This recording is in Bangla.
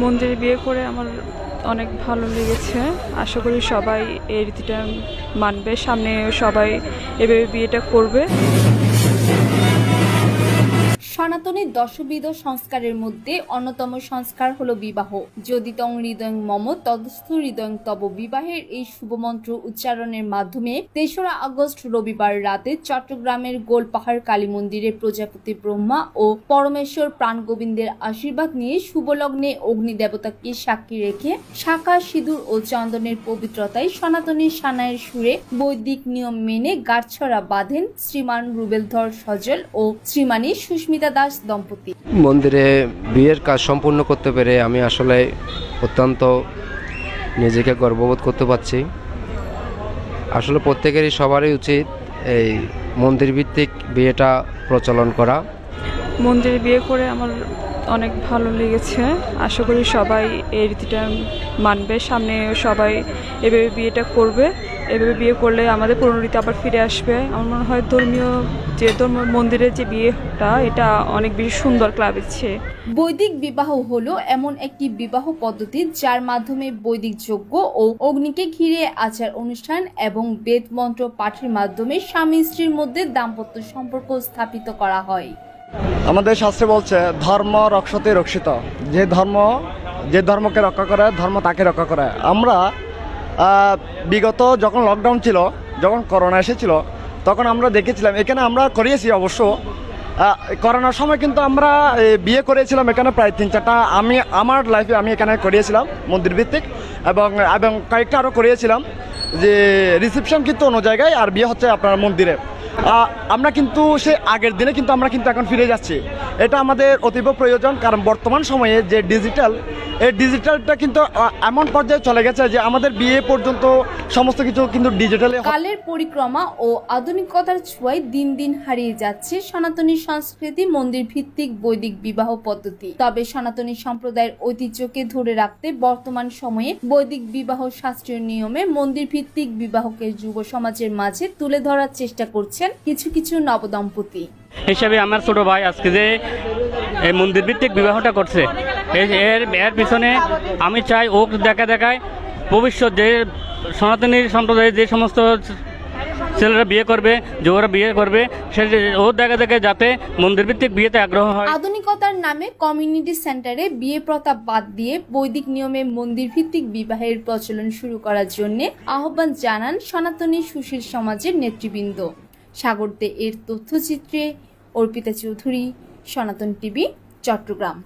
মন্দিরে বিয়ে করে আমার অনেক ভালো লেগেছে। আশা করি সবাই এই রীতিটা মানবে, সামনে সবাই এভাবে বিয়েটা করবে। সনাতনী দশবিধ সংস্কারের মধ্যে অন্যতম সংস্কার হলো বিবাহ। যদি তং হৃদয়ং মম তদস্থ হৃদয়ং তব। বিবাহের এই শুভমন্ত্র উচ্চারণের মাধ্যমে ৩রা আগস্ট রবিবার রাতে চট্টগ্রামের গোলপাহাড় কালী মন্দিরে প্রজাপতি ব্রহ্মা ও পরমেশ্বর প্রাণগোবিন্দের আশীর্বাদ নিয়ে শুভলগ্নে অগ্নি দেবতাকে সাক্ষী রেখে শাঁখা সিঁদুর ও চন্দনের পবিত্রতায় সনাতনী সানাইয়ের সুরে বৈদিক নিয়ম মেনে গাঁটছড়া বাঁধেন শ্রীমান রুবেলধর সজল ও শ্রীমানী সুস্মিতা দাস দম্পতি। মন্দিরে বিয়ের কাজ সম্পূর্ণ করতে পেরে আমি আসলে অত্যন্ত নিজেকে গর্ববোধ করতে পারছি। আসলে প্রত্যেকেরই সবারই উচিত এই মন্দির ভিত্তিক বিয়েটা প্রচলন করা। মন্দিরে বিয়ে করে আমার অনেক ভালো লেগেছে। আশা করি সবাই এই রীতিটা মানবে, সামনে সবাই এভাবে বিয়েটা করবে। এভাবে বিয়ে করলে আমাদের পুরনো রীতি আবার ফিরে আসবে। আমার মনে হয় মন্দিরের যে বিয়েটা এটা অনেক বেশি সুন্দর ক্লাবের চেয়ে। বৈদিক বিবাহ হলো এমন একটি বিবাহ পদ্ধতি যার মাধ্যমে বৈদিক যজ্ঞ ও অগ্নিকে ঘিরে আচার অনুষ্ঠান এবং বেদ মন্ত্র পাঠের মাধ্যমে স্বামী স্ত্রীর মধ্যে দাম্পত্য সম্পর্ক স্থাপিত করা হয়। আমাদের শাস্ত্রে বলছে ধর্ম রক্ষতে রক্ষিত। যে ধর্মকে রক্ষা করে ধর্ম তাকে রক্ষা করে। আমরা বিগত যখন লকডাউন ছিল, যখন করোনা এসেছিল, তখন আমরা দেখেছিলাম এখানে আমরা করিয়েছি অবশ্য। করোনার সময় কিন্তু আমরা বিয়ে করেছিলাম এখানে প্রায় 3-4টা। আমার লাইফে আমি এখানে করিয়েছিলাম মন্দির ভিত্তিক, এবং কয়েকটা আরও করিয়েছিলাম। যে রিসেপশন কিন্তু অন্য জায়গায় আর বিয়ে হচ্ছে আপনার মন্দিরে। আমরা কিন্তু সে আগের দিনে কিন্তু আমরা কিন্তু এখন ফিরে যাচ্ছি। এটা আমাদের অতীব প্রয়োজন, কারণ বর্তমান সময়ে যে ডিজিটালটা কিন্তু এমন পর্যায়ে চলে গেছে যে আমাদের বিয়ে পর্যন্ত সমস্ত কিছু কিন্তু ডিজিটালে। কালের পরিক্রমা ও আধুনিকতার ছোঁয়ায় দিন দিন হারিয়ে যাচ্ছে সনাতনী সংস্কৃতি মন্দির ভিত্তিক বৈদিক বিবাহ পদ্ধতি। তবে সনাতনী সম্প্রদায়ের ঐতিহ্যকে ধরে রাখতে বর্তমান সময়ে বৈদিক বিবাহ শাস্ত্রীয় নিয়মে মন্দির ভিত্তিক বিবাহকে যুব সমাজের মাঝে তুলে ধরার চেষ্টা করছেন কিছু কিছু নবদম্পতি। হিসাবে আমার ছোট ভাই আজকে যে এই মন্দির ভিত্তিক বিবাহটা করছে, এর পিছনে আমি চাই ও দেখায় ভবিষ্যৎ যে সনাতনী সম্প্রদায়ের যে সমস্ত ছেলেরা বিয়ে করবে, যুবরা বিয়ে করবে, সে ও দেখা যাতে মন্দির ভিত্তিক বিয়েতে আগ্রহ হয়। আধুনিকতার নামে কমিউনিটি সেন্টারে বিয়ে প্রথা বাদ দিয়ে বৈদিক নিয়মে মন্দির ভিত্তিক বিবাহের প্রচলন শুরু করার জন্য আহ্বান জানান সনাতনী সুশীল সমাজের নেতৃবৃন্দ। সাগর দে এর তথ্যচিত্রে অর্পিতা চৌধুরী, সনাতন টিভি, চট্টগ্রাম।